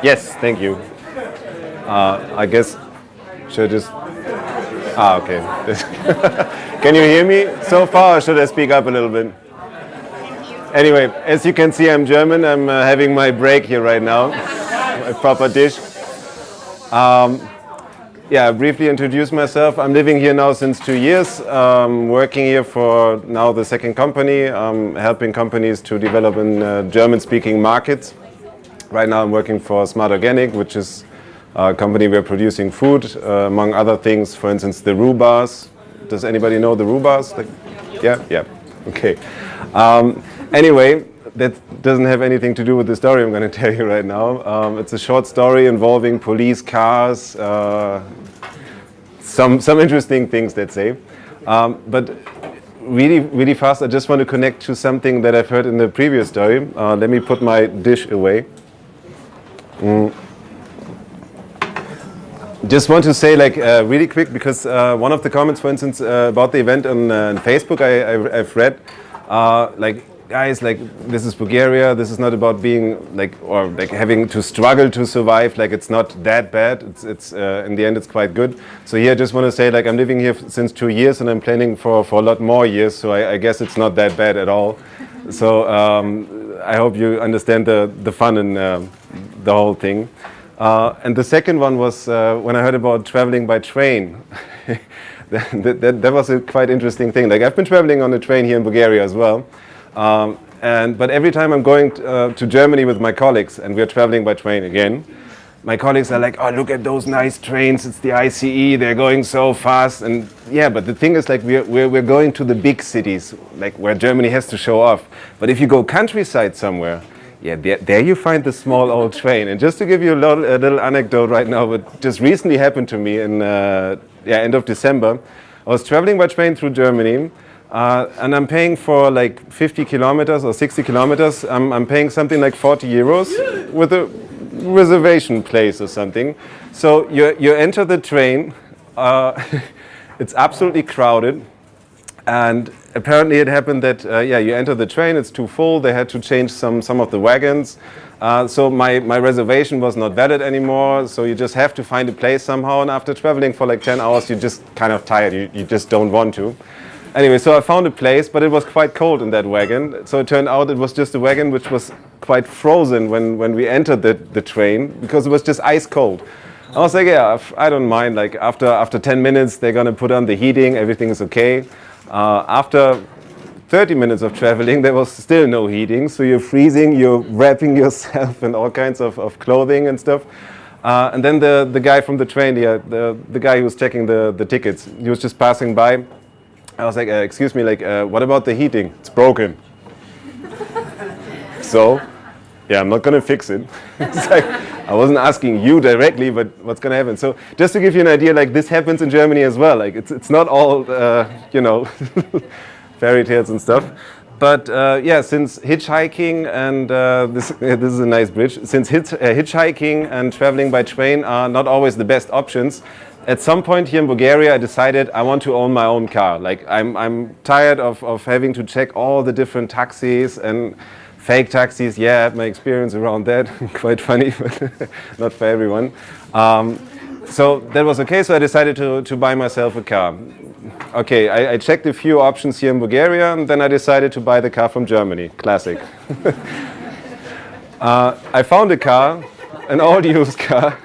Yes, thank you. I guess should I just. Okay. Can you hear me so far, or should I speak up a little bit? Anyway, as you can see, I'm German. I'm having my break here right now. A proper dish. Yeah, briefly introduce myself. I'm living here now since 2 years, working here for now the second company, helping companies to develop in German-speaking markets. Right now I'm working for Smart Organic, which is a company we're producing food, among other things, for instance, the roux bars. Does anybody know the roux bars? Yeah, okay. Anyway, that doesn't have anything to do with the story I'm going to tell you right now. It's a short story involving police cars, some interesting things, let's say. But really fast, I just want to connect to something that I've heard in the previous story. Let me put my dish away. Just want to say, like, really quick, because one of the comments, for instance, about the event on Facebook, I've read, like, guys, like, this is Bulgaria, this is not about being, like, or like having to struggle to survive, like, it's not that bad, it's in the end, it's quite good. So here, I just want to say, like, I'm living here since 2 years, and I'm planning for a lot more years, so I guess it's not that bad at all. So I hope you understand the fun in the whole thing. And the second one was when I heard about traveling by train. that was a quite interesting thing. Like, I've been traveling on a train here in Bulgaria as well. But every time I'm going to Germany with my colleagues and we're traveling by train again, my colleagues are like, oh, look at those nice trains, it's the ICE, they're going so fast. And yeah, but the thing is, like, we're going to the big cities, like where Germany has to show off. But if you go countryside somewhere, yeah, there you find the small old train. And just to give you a little anecdote right now, what just recently happened to me in end of December, I was traveling by train through Germany, and I'm paying for like 50 kilometers or 60 kilometers. I'm paying something like 40 euros with a reservation place or something. So you enter the train, it's absolutely crowded. And apparently it happened that, you enter the train, it's too full, they had to change some of the wagons. So my reservation was not valid anymore, so you just have to find a place somehow, and after traveling for like 10 hours, you're just kind of tired, you just don't want to. Anyway, so I found a place, but it was quite cold in that wagon, so it turned out it was just a wagon which was quite frozen when we entered the train, because it was just ice cold. I was like, yeah, I don't mind, like after 10 minutes, they're gonna put on the heating, everything is okay. After 30 minutes of traveling, there was still no heating, so you're freezing, you're wrapping yourself in all kinds of clothing and stuff. And then the guy from the train, the guy who was checking the tickets, he was just passing by. I was like, excuse me, like, what about the heating? It's broken. So, yeah, I'm not gonna fix it. It's like, I wasn't asking you directly, but what's gonna happen? So, just to give you an idea, like, this happens in Germany as well. Like, it's not all, fairy tales and stuff. But since hitchhiking and this is a nice bridge. Since hitchhiking and traveling by train are not always the best options, at some point here in Bulgaria, I decided I want to own my own car. Like, I'm tired of having to check all the different taxis and fake taxis. Yeah, I had my experience around that. Quite funny, but not for everyone. So that was okay, so I decided to buy myself a car. Okay, I checked a few options here in Bulgaria, and then I decided to buy the car from Germany. Classic. I found a car, an old used car.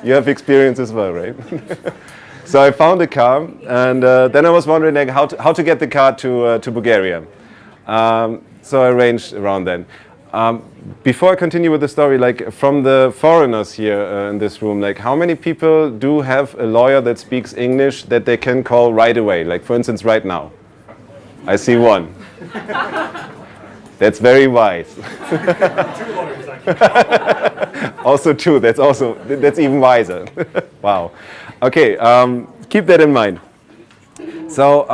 You have experience as well, right? So I found a car, and then I was wondering, like, how to get the car to Bulgaria. So I arranged around then. Before I continue with the story, like, from the foreigners here in this room, like, how many people do have a lawyer that speaks English that they can call right away? Like, for instance, right now. I see one. That's very wise. Also two, that's even wiser. Wow. Okay, keep that in mind. So,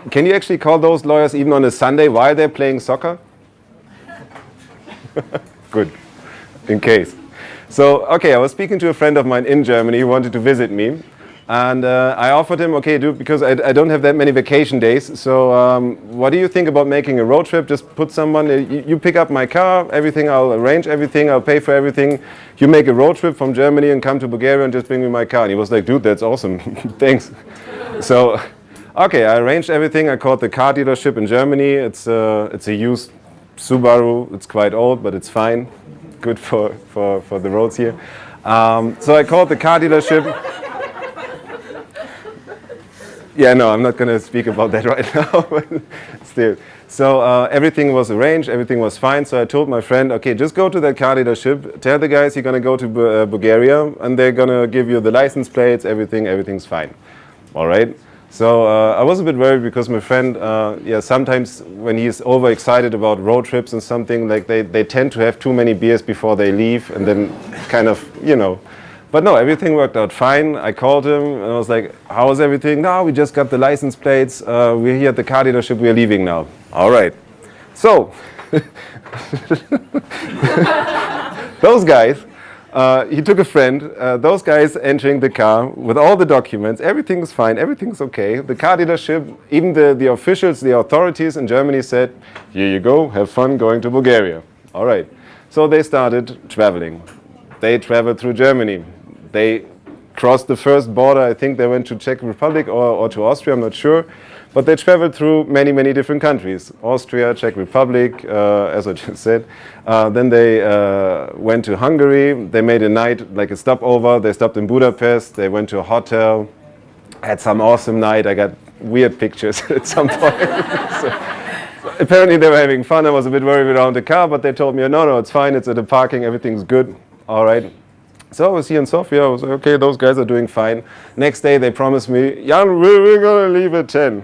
can you actually call those lawyers even on a Sunday while they're playing soccer? Good, in case. So, okay, I was speaking to a friend of mine in Germany who wanted to visit me. And I offered him, okay, dude, because I don't have that many vacation days, so what do you think about making a road trip? Just put someone, you pick up my car, everything, I'll arrange everything, I'll pay for everything. You make a road trip from Germany and come to Bulgaria and just bring me my car. And he was like, dude, that's awesome, thanks. So, okay, I arranged everything. I called the car dealership in Germany. It's a used Subaru. It's quite old, but it's fine. Good for the roads here. So I called the car dealership. Yeah, no, I'm not going to speak about that right now, but still. So everything was arranged, everything was fine. So I told my friend, okay, just go to that car dealership, tell the guys you're going to go to Bulgaria, and they're going to give you the license plates, everything's fine. All right? So I was a bit worried because my friend, sometimes when he's overexcited about road trips and something, like they tend to have too many beers before they leave, and then kind of, But no, everything worked out fine. I called him and I was like, how is everything? No, we just got the license plates. We're here at the car dealership. We're leaving now. All right. So, those guys, he took a friend. Those guys entering the car with all the documents. Everything's fine. Everything's okay. The car dealership, even the officials, the authorities in Germany said, here you go. Have fun going to Bulgaria. All right. So they started traveling. They traveled through Germany. They crossed the first border. I think they went to Czech Republic or to Austria, I'm not sure. But they traveled through many, many different countries. Austria, Czech Republic, as I just said. Then they went to Hungary. They made a night, like a stopover. They stopped in Budapest. They went to a hotel. Had some awesome night. I got weird pictures at some point. So apparently they were having fun. I was a bit worried around the car, but they told me, no, it's fine. It's at the parking. Everything's good. All right. So I was here in Sofia. I was like, okay, those guys are doing fine. Next day, they promised me, Jan, we're going to leave at 10.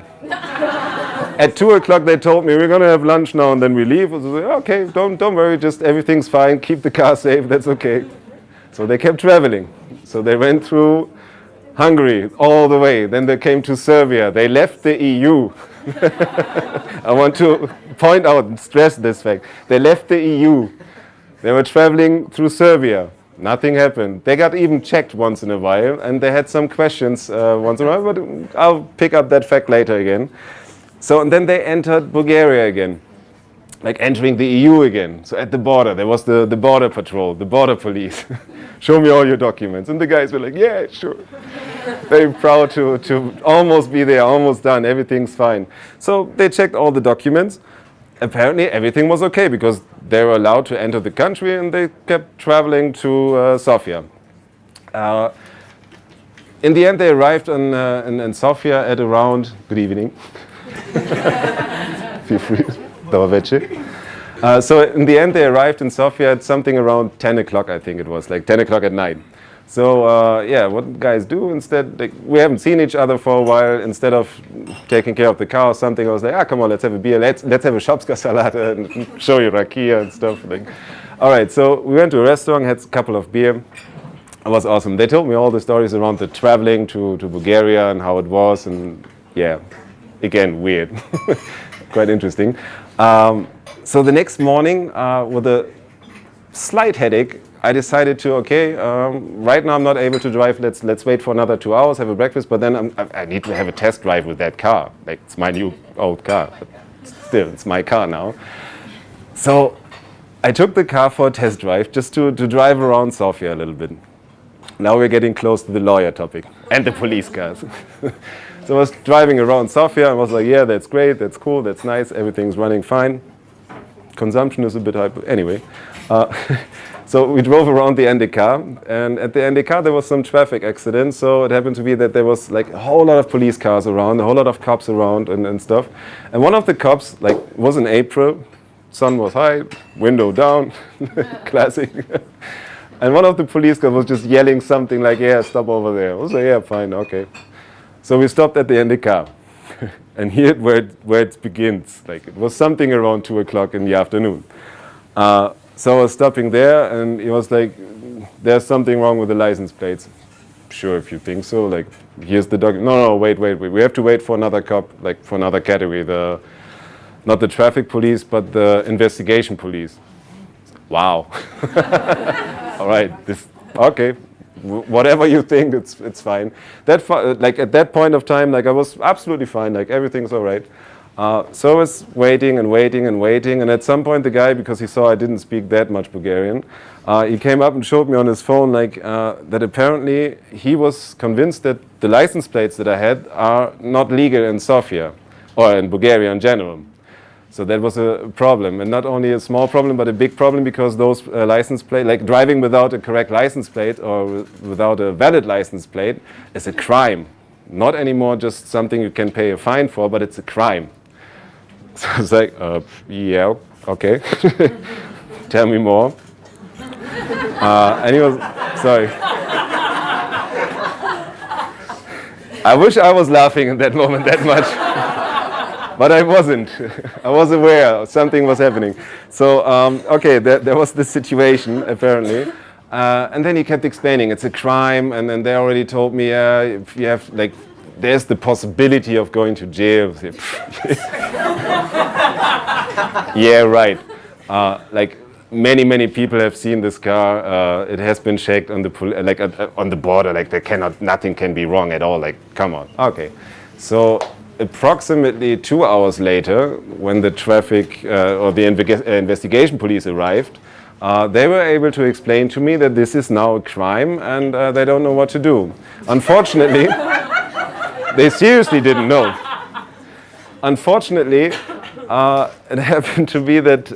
At 2 o'clock, they told me, we're going to have lunch now and then we leave. I was like, okay, don't worry, just everything's fine. Keep the car safe. That's okay. So they kept traveling. So they went through Hungary all the way. Then they came to Serbia. They left the EU. I want to point out and stress this fact. They left the EU. They were traveling through Serbia. Nothing happened. They got even checked once in a while, and they had some questions once in a while, but I'll pick up that fact later again. So, and then they entered Bulgaria again, like entering the EU again. So at the border, there was the border patrol, the border police. Show me all your documents. And the guys were like, yeah, sure. Very proud to almost be there, almost done, everything's fine. So they checked all the documents. Apparently everything was okay because they were allowed to enter the country and they kept traveling to Sofia. In the end, they arrived in Sofia at around, good evening. Feel free. So in the end, they arrived in Sofia at something around 10 o'clock, I think it was, like 10 o'clock at night. So what guys do instead, like, we haven't seen each other for a while. Instead of taking care of the car or something, I was like, come on, let's have a beer, let's have a Schopska-Salate and show you rakia and stuff. Like, all right, so we went to a restaurant, had a couple of beer. It was awesome. They told me all the stories around the traveling to Bulgaria and how it was, and yeah, again, weird. Quite interesting. So the next morning, with a slight headache, I decided to, right now I'm not able to drive, let's wait for another 2 hours, have a breakfast, but then I need to have a test drive with that car. Like, it's my new old car, but still, it's my car now. So I took the car for a test drive just to drive around Sofia a little bit. Now we're getting close to the lawyer topic and the police cars. So I was driving around Sofia and was like, yeah, that's great, that's cool, that's nice, everything's running fine. Consumption is a bit high, but anyway. So we drove around the NDK, and at the NDK there was some traffic accident. So it happened to be that there was like a whole lot of police cars around, a whole lot of cops around and stuff. And one of the cops, like, was in April, sun was high, window down, classic. And one of the police cars was just yelling something like, yeah, stop over there. I was like, yeah, fine, okay. So we stopped at the NDK. And here where it begins. Like, it was something around 2 o'clock in the afternoon. So I was stopping there, and he was like, there's something wrong with the license plates. Sure, if you think so. Like, here's the document. No, wait. We have to wait for another cop, like for another category. Not the traffic police, but the investigation police. Wow. All right, okay. whatever you think, it's fine. Like at that point of time, like I was absolutely fine, like everything's all right. So I was waiting and waiting and waiting, and at some point the guy, because he saw I didn't speak that much Bulgarian, he came up and showed me on his phone like that apparently he was convinced that the license plates that I had are not legal in Sofia, or in Bulgaria in general. So that was a problem, and not only a small problem, but a big problem, because those license plate, like driving without a correct license plate or without a valid license plate, is a crime. Not anymore just something you can pay a fine for, but it's a crime. So I was like, yeah, okay. Tell me more. And he was, sorry. I wish I was laughing in that moment that much. But I wasn't. I was aware something was happening. So, okay, there was this situation, apparently. And then he kept explaining, it's a crime, and then they already told me, if you have, like, there's the possibility of going to jail. Yeah, right. Like, many people have seen this car. It has been checked on the on the border. Like, nothing can be wrong at all. Like, come on. Okay. So approximately 2 hours later, when the traffic or the investigation police arrived, they were able to explain to me that this is now a crime and they don't know what to do. Unfortunately, they seriously didn't know. Unfortunately, it happened to be that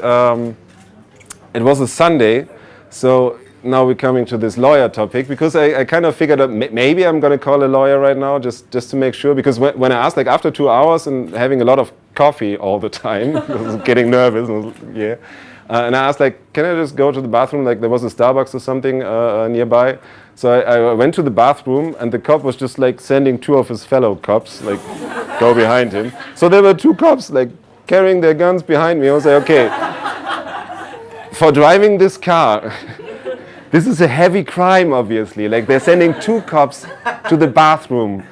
it was a Sunday, so now we're coming to this lawyer topic, because I kind of figured out maybe I'm going to call a lawyer right now just to make sure, because when I asked, like, after 2 hours and having a lot of coffee all the time, I was getting nervous, yeah. And I asked, like, can I just go to the bathroom? Like, there was a Starbucks or something nearby. So I went to the bathroom, and the cop was just, like, sending 2 of his fellow cops, like, go behind him. So there were 2 cops, like, carrying their guns behind me. I was like, okay, for driving this car, this is a heavy crime, obviously. Like, they're sending 2 cops to the bathroom.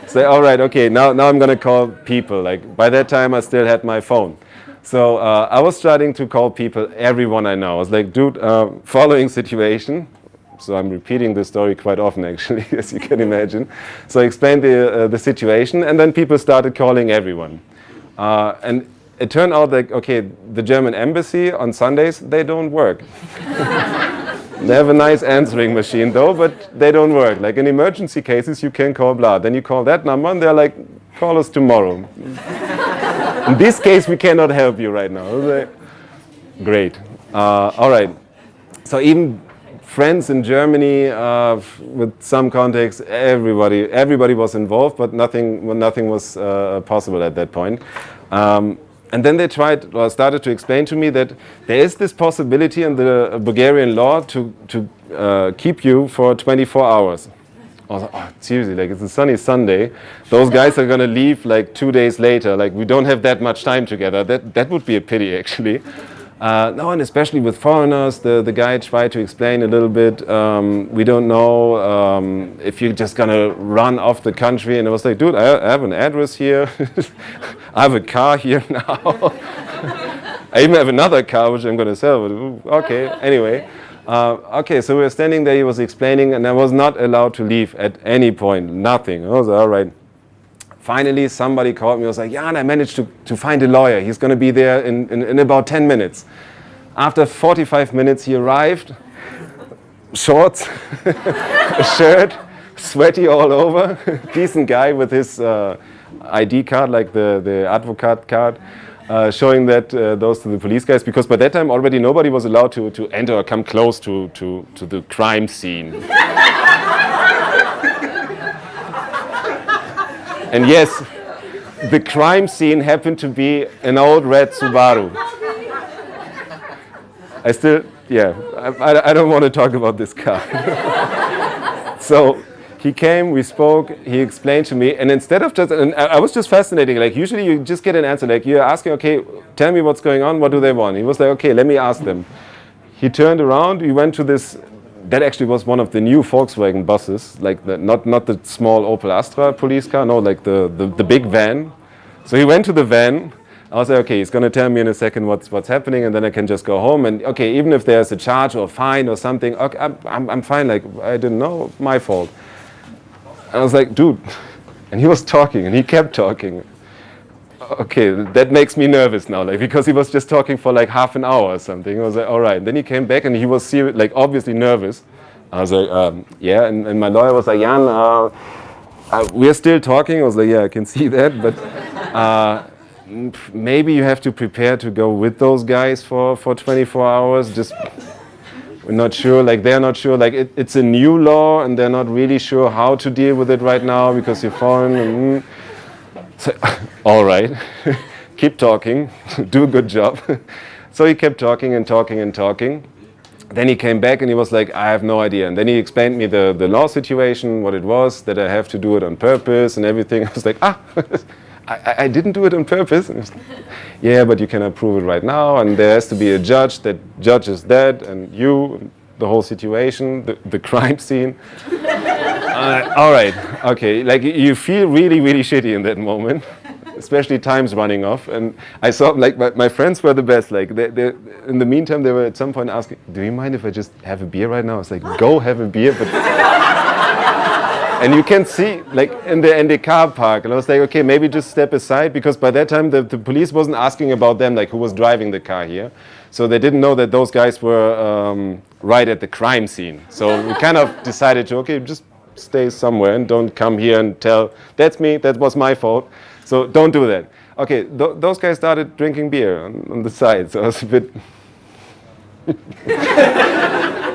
So, all right, okay, now I'm going to call people. Like, by that time, I still had my phone. So I was starting to call people, everyone I know. I was like, dude, following situation. So I'm repeating this story quite often, actually, as you can imagine. So I explained the situation, and then people started calling everyone. And it turned out like, okay, the German embassy on Sundays, they don't work. They have a nice answering machine, though, but they don't work. Like in emergency cases, you can call blah. Then you call that number, and they're like, call us tomorrow. In this case, we cannot help you right now. Like, great. All right. So even friends in Germany, with some contacts, everybody was involved, but nothing was possible at that point. And then they started to explain to me that there is this possibility in the Bulgarian law to keep you for 24 hours. I was like, oh, seriously, like, it's a sunny Sunday. Those guys are going to leave like 2 days later. Like, we don't have that much time together. That would be a pity, actually. No, and especially with foreigners, the guy tried to explain a little bit. We don't know if you're just going to run off the country. And I was like, dude, I have an address here. I have a car here now. I even have another car, which I'm going to sell. But, okay, anyway. Okay, so we were standing there, he was explaining, and I was not allowed to leave at any point, nothing. I was like, all right. Finally, somebody called me, I was like, yeah, and I managed to find a lawyer. He's going to be there in about 10 minutes. After 45 minutes, he arrived, shorts, a shirt, sweaty all over, decent guy with his ID card, like the advocate card. Showing that those to the police guys, because by that time already nobody was allowed to enter or come close to the crime scene. And yes, the crime scene happened to be an old red Subaru. I don't want to talk about this car. So he came, we spoke, he explained to me, and instead of and I was just fascinating, like usually you just get an answer, like you're asking, okay, tell me what's going on, what do they want? He was like, okay, let me ask them. He turned around, he went to this, that actually was one of the new Volkswagen buses, like not the small Opel Astra police car, no, like the big van. So he went to the van, I was like, okay, he's going to tell me in a second what's happening, and then I can just go home. And okay, even if there's a charge or a fine or something, okay, I'm fine. Like, I didn't know, my fault. And I was like, dude, and he was talking, and he kept talking. Okay, that makes me nervous now, like, because he was just talking for like half an hour or something. I was like, all right. And then he came back, and he was like obviously nervous. I was like, yeah, and my lawyer was like, Jan, we're still talking. I was like, yeah, I can see that, but maybe you have to prepare to go with those guys for 24 hours. Just, we're not sure, like they're not sure, like it's a new law, and they're not really sure how to deal with it right now because you're foreign. So, all right, keep talking, do a good job. So he kept talking and talking and talking. Then he came back and he was like, I have no idea. And then he explained me the law situation, what it was, that I have to do it on purpose and everything. I was like, I didn't do it on purpose. And yeah, but you cannot prove it right now. And there has to be a judge that judges that, and you, the whole situation, the crime scene. All right, okay, like you feel really, really shitty in that moment, especially time's running off. And I saw, like, my friends were the best. Like, they in the meantime, they were at some point asking, do you mind if I just have a beer right now? I was like, go have a beer. But and you can see, like, in the car park, and I was like, okay, maybe just step aside, because by that time, the police wasn't asking about them, like, who was driving the car here. So they didn't know that those guys were right at the crime scene. So we kind of decided to, okay, just stay somewhere and don't come here and tell, that's me, that was my fault. So don't do that. Okay, those guys started drinking beer on the side, so I was a bit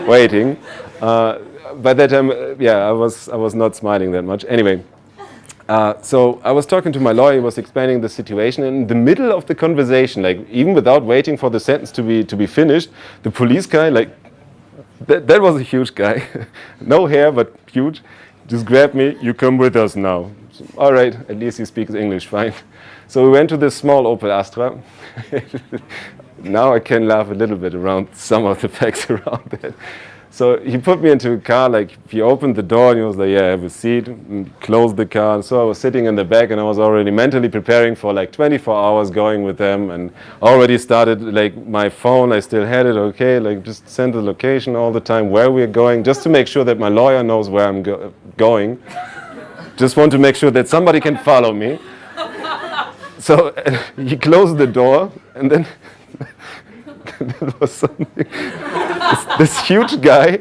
waiting. By that time, yeah, I was not smiling that much. Anyway, so I was talking to my lawyer, he was explaining the situation, and in the middle of the conversation, like even without waiting for the sentence to be finished, the police guy, like, that was a huge guy, no hair, but huge, just grabbed me, you come with us now. So, all right, at least he speaks English, fine. So we went to this small Opel Astra. Now I can laugh a little bit around some of the facts around that. So he put me into a car, like he opened the door and he was like, yeah, have a seat, and closed the car. And so I was sitting in the back and I was already mentally preparing for like 24 hours going with them, and already started like my phone, I still had it, okay, like just send the location all the time where we're going, just to make sure that my lawyer knows where I'm going. Just want to make sure that somebody can follow me. So he closed the door, and then there was something. This huge guy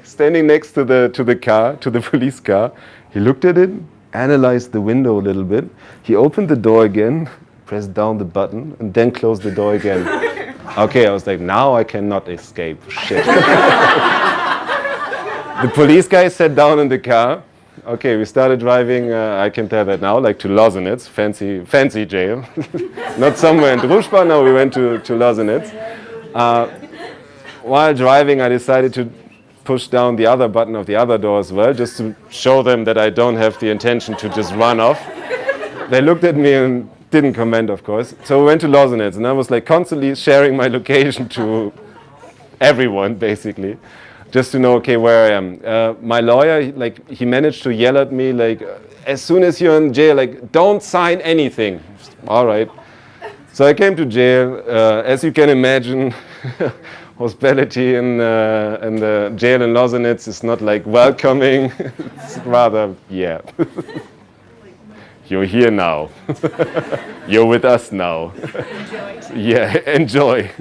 standing next to the car, to the police car. He looked at it, analyzed the window a little bit. He opened the door again, pressed down the button, and then closed the door again. Okay, I was like, now I cannot escape. Shit. The police guy sat down in the car. Okay, we started driving, I can tell that now, like to Lausenitz, fancy jail. Not somewhere in Družba, no, we went to Lausenitz. While driving, I decided to push down the other button of the other door as well, just to show them that I don't have the intention to just run off. They looked at me and didn't comment, of course. So we went to Lausenitz, and I was like constantly sharing my location to everyone, basically, just to know, okay, where I am. My lawyer, like, he managed to yell at me, like, as soon as you're in jail, like, don't sign anything. All right. So I came to jail. As you can imagine, hospitality in the jail in Lausenitz is not like welcoming. It's rather, yeah. You're here now. You're with us now. Enjoy. Yeah, enjoy.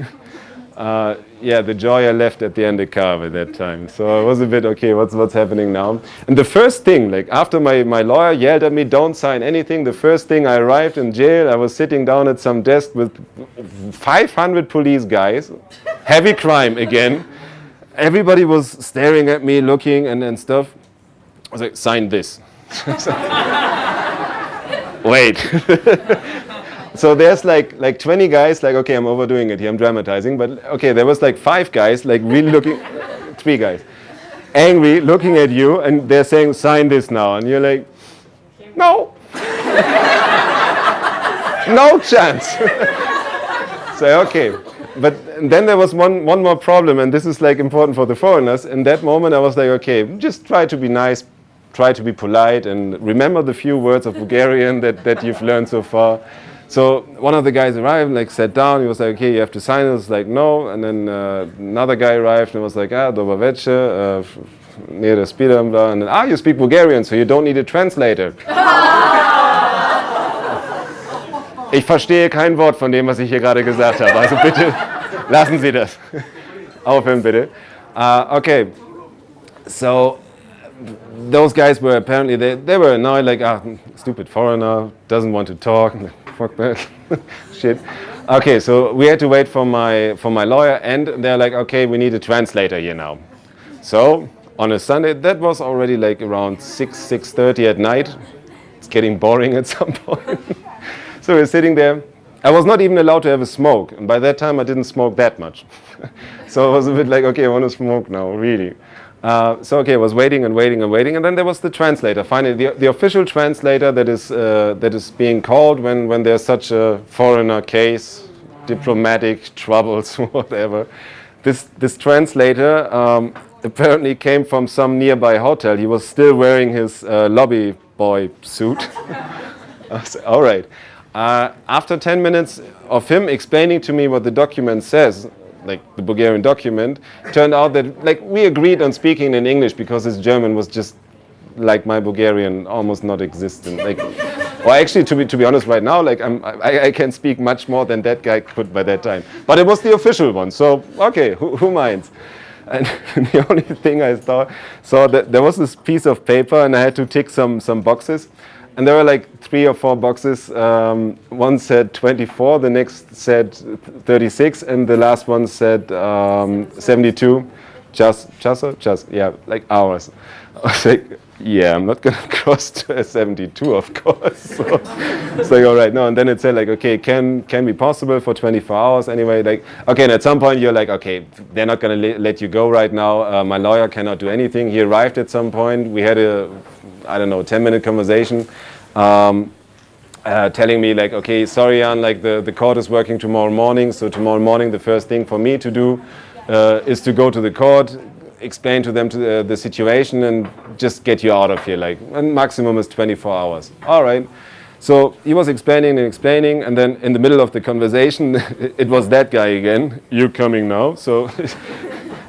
Yeah, the joy I left at the end of the car at that time. So I was a bit, okay, what's happening now? And the first thing, like after my lawyer yelled at me, don't sign anything, the first thing, I arrived in jail, I was sitting down at some desk with 500 police guys, heavy crime again. Everybody was staring at me, looking and stuff. I was like, sign this. Wait. So there's like 20 guys, like, okay, I'm overdoing it here, I'm dramatizing, but okay, there was like 5 guys, like really looking, 3 guys, angry, looking at you, and they're saying, sign this now, and you're like, no. No chance. So, okay. But then there was one more problem, and this is like important for the foreigners. In that moment, I was like, okay, just try to be nice, try to be polite, and remember the few words of Bulgarian that you've learned so far. So one of the guys arrived, like sat down. He was like, "Okay, you have to sign." I was like, "No." And then another guy arrived and was like, "Dobar večer, near the speeder," and then, you speak Bulgarian, so you don't need a translator. Ich verstehe kein Wort von dem, was ich hier gerade gesagt habe. Also bitte lassen Sie das. Aufhören bitte. Okay, so those guys were apparently, they were annoyed, like, stupid foreigner, doesn't want to talk. Fuck that. Shit. Okay, so we had to wait for my lawyer, and they're like, okay, we need a translator here now. So on a Sunday, that was already like around 6:30 at night. It's getting boring at some point. So we're sitting there. I was not even allowed to have a smoke, and by that time I didn't smoke that much. So I was a bit like, okay, I want to smoke now, really. So okay, I was waiting and waiting and waiting, and then there was the translator. Finally, the official translator that is being called when there's such a foreigner case, diplomatic troubles, whatever. This translator apparently came from some nearby hotel. He was still wearing his lobby boy suit. I said, all right. After 10 minutes of him explaining to me what the document says, like the Bulgarian document, turned out that like we agreed on speaking in English because his German was just like my Bulgarian, almost not existent. Like, or actually, to be honest, right now, like I can speak much more than that guy could by that time. But it was the official one, so okay, who minds? And the only thing I saw that there was this piece of paper, and I had to tick some boxes. And there were like 3 or 4 boxes. One said 24, the next said 36, and the last one said 72. Just, yeah, like hours. I was like, yeah, I'm not gonna cross to a 72, of course. So it's like, all right, no. And then it said like, okay, can be possible for 24 hours anyway. Like, okay, and at some point you're like, okay, they're not gonna let you go right now. My lawyer cannot do anything. He arrived at some point. We had a, I don't know, 10-minute conversation, telling me like, okay, sorry, Jan, like the court is working tomorrow morning. So tomorrow morning, the first thing for me to do is to go to the court, explain to them the situation, and just get you out of here. Like, and maximum is 24 hours. All right. So he was explaining, and then in the middle of the conversation, it was that guy again. You're coming now. So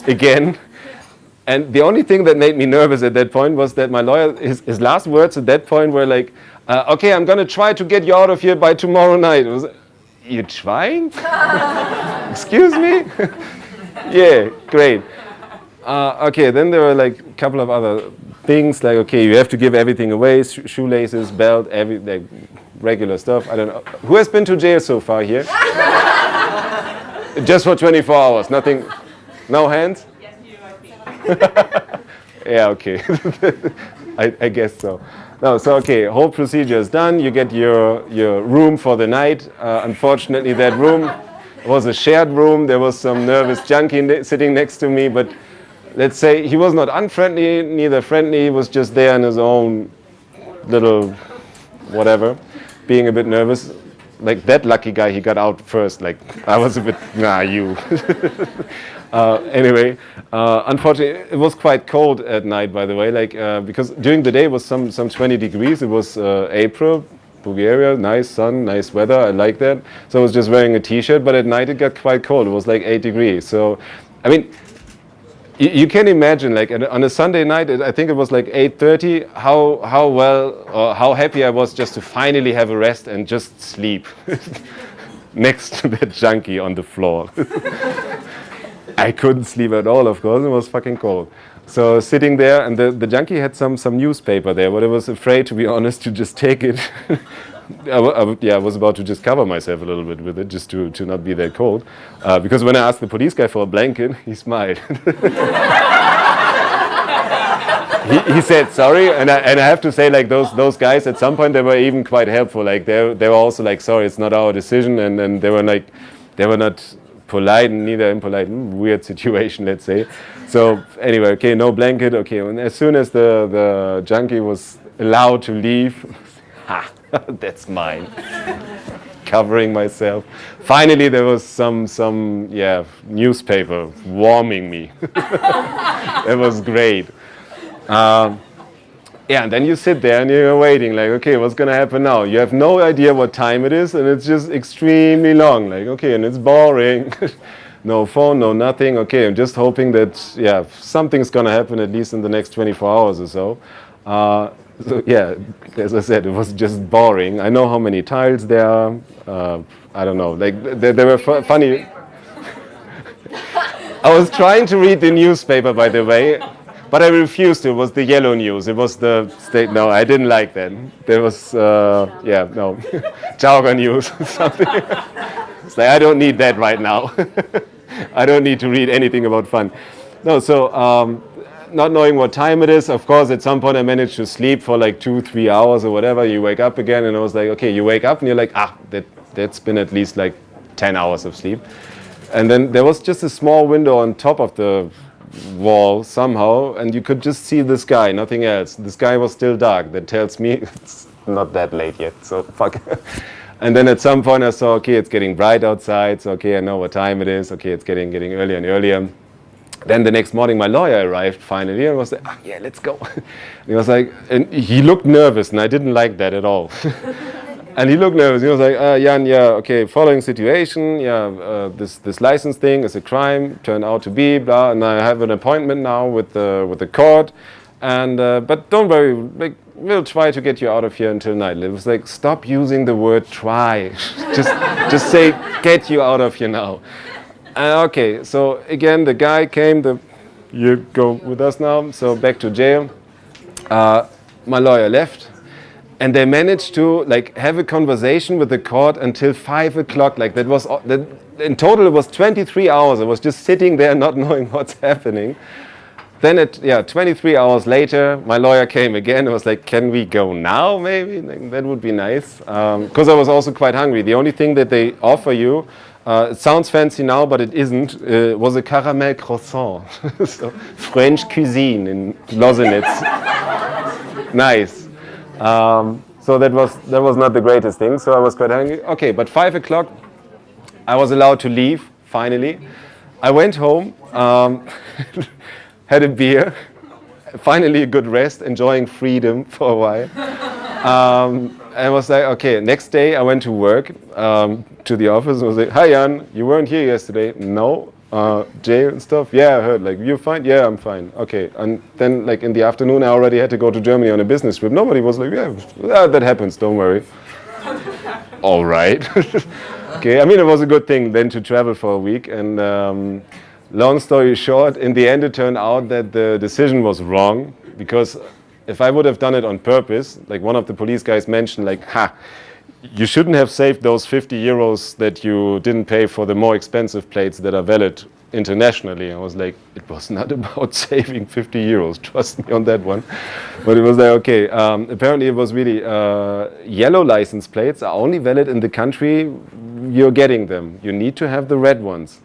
again. And the only thing that made me nervous at that point was that my lawyer, his last words at that point were like, okay, I'm going to try to get you out of here by tomorrow night. It was, you trying? Excuse me? Yeah, great. Okay, then there were like a couple of other things, like, okay, you have to give everything away, shoelaces, belt, like regular stuff. I don't know. Who has been to jail so far here? Just for 24 hours, nothing, no hands? Yeah, okay. I guess so. No, so okay, whole procedure is done. You get your room for the night. Unfortunately, that room was a shared room. There was some nervous junkie sitting next to me, but let's say he was not unfriendly, neither friendly. He was just there in his own little whatever, being a bit nervous. Like that lucky guy, he got out first. Like I was a bit, nah, you. Anyway, unfortunately, it was quite cold at night, by the way, like, because during the day it was some 20 degrees. It was April, Bulgaria, nice sun, nice weather. I like that. So I was just wearing a t-shirt, but at night it got quite cold. It was like 8 degrees. So, I mean, you can imagine, like, on a Sunday night, I think it was like 8:30, how well, or how happy I was just to finally have a rest and just sleep next to that junkie on the floor. I couldn't sleep at all, of course. It was fucking cold. So sitting there, and the junkie had some newspaper there, but I was afraid, to be honest, to just take it. I was about to just cover myself a little bit with it, just to not be that cold. Because when I asked the police guy for a blanket, he smiled. He said sorry, and I have to say, like, those guys at some point, they were even quite helpful. Like they were also like, sorry, it's not our decision, and they were like, they were not polite and neither impolite. Weird situation, let's say. So anyway, okay, no blanket. Okay, and as soon as the junkie was allowed to leave, ha, that's mine. Covering myself. Finally, there was some newspaper warming me. It was great. Yeah, and then you sit there and you're waiting, like, okay, what's gonna happen now? You have no idea what time it is, and it's just extremely long, like, okay, and it's boring. No phone, no nothing. Okay, I'm just hoping that, yeah, something's gonna happen at least in the next 24 hours or so. So yeah, as I said, it was just boring. I know how many tiles there are. I don't know, like, they were funny. I was trying to read the newspaper, by the way. But I refused to. It was the yellow news. It was the state. No, I didn't like that. There was, yeah, no, Jauga news, something. It's like, I don't need that right now. I don't need to read anything about fun. No, so not knowing what time it is, of course, at some point I managed to sleep for like 2-3 hours or whatever. You wake up again, and I was like, okay, you wake up and you're like, that's been at least like 10 hours of sleep. And then there was just a small window on top of the wall somehow, and you could just see the sky, nothing else. The sky was still dark. That tells me it's not that late yet, so fuck. And then at some point I saw, okay, it's getting bright outside, so okay, I know what time it is. Okay, it's getting earlier and earlier. Then the next morning my lawyer arrived finally and was like, oh, yeah, let's go. And he was like, and he looked nervous, and I didn't like that at all. And he looked nervous. He was like, Jan, yeah, okay, following situation, yeah, this license thing is a crime, turned out to be, blah, and I have an appointment now with the court, and but don't worry, like, we'll try to get you out of here until night. It was like, stop using the word try. just say, get you out of here now. Okay, so again, the guy came, you go with us now, so back to jail. My lawyer left. And they managed to like have a conversation with the court until 5 o'clock. Like in total it was 23 hours. I was just sitting there not knowing what's happening. Then 23 hours later, my lawyer came again and was like, can we go now maybe? Like, that would be nice. Because I was also quite hungry. The only thing that they offer you, it sounds fancy now, but it isn't, was a caramel croissant. So, French cuisine in Lozenitz. Nice. So that was not the greatest thing, so I was quite hungry. Okay, but 5 o'clock, I was allowed to leave, finally. I went home, had a beer, finally a good rest, enjoying freedom for a while. I was like, okay, next day I went to work, to the office, and was like, hi Jan, you weren't here yesterday. No. Jail and stuff? Yeah, I heard. Like, you're fine? Yeah, I'm fine. Okay. And then, like, in the afternoon, I already had to go to Germany on a business trip. Nobody was like, yeah, that happens, don't worry. All right. Okay, I mean, it was a good thing then to travel for a week. And long story short, in the end, it turned out that the decision was wrong, because if I would have done it on purpose, like one of the police guys mentioned, like, you shouldn't have saved those 50 euros that you didn't pay for the more expensive plates that are valid internationally. I was like, it was not about saving 50 euros, trust me on that one. But it was like, okay, apparently it was really, yellow license plates are only valid in the country you're getting them. You need to have the red ones.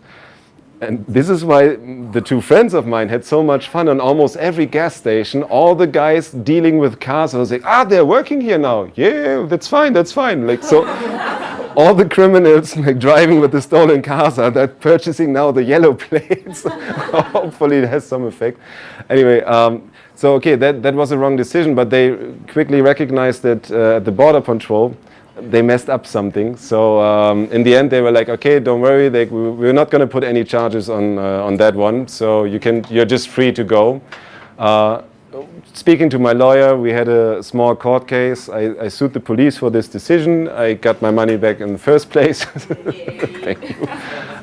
And this is why the two friends of mine had so much fun on almost every gas station. All the guys dealing with cars, I was like, they're working here now. Yeah, that's fine, that's fine. Like, so all the criminals like driving with the stolen cars they're purchasing now the yellow plates. Hopefully it has some effect. Anyway, so okay, that was a wrong decision, but they quickly recognized that at the border control, they messed up something. So in the end, they were like, okay, don't worry, we're not going to put any charges on that one. So you're just free to go. Speaking to my lawyer, we had a small court case. I sued the police for this decision. I got my money back in the first place. Thank you.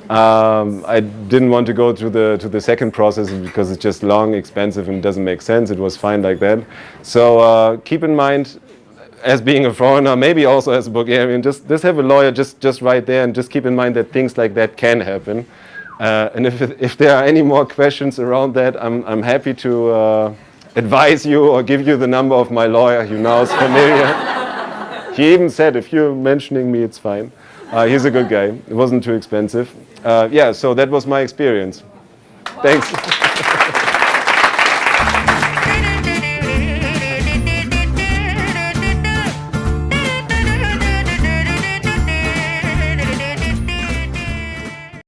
I didn't want to go to the second process because it's just long, expensive, and doesn't make sense. It was fine like that. So keep in mind, as being a foreigner, maybe also as a Bulgarian, just have a lawyer just right there, and just keep in mind that things like that can happen. And if there are any more questions around that, I'm happy to advise you or give you the number of my lawyer. He now is familiar. He even said, if you're mentioning me, it's fine. He's a good guy. It wasn't too expensive. Yeah, so that was my experience. Thanks.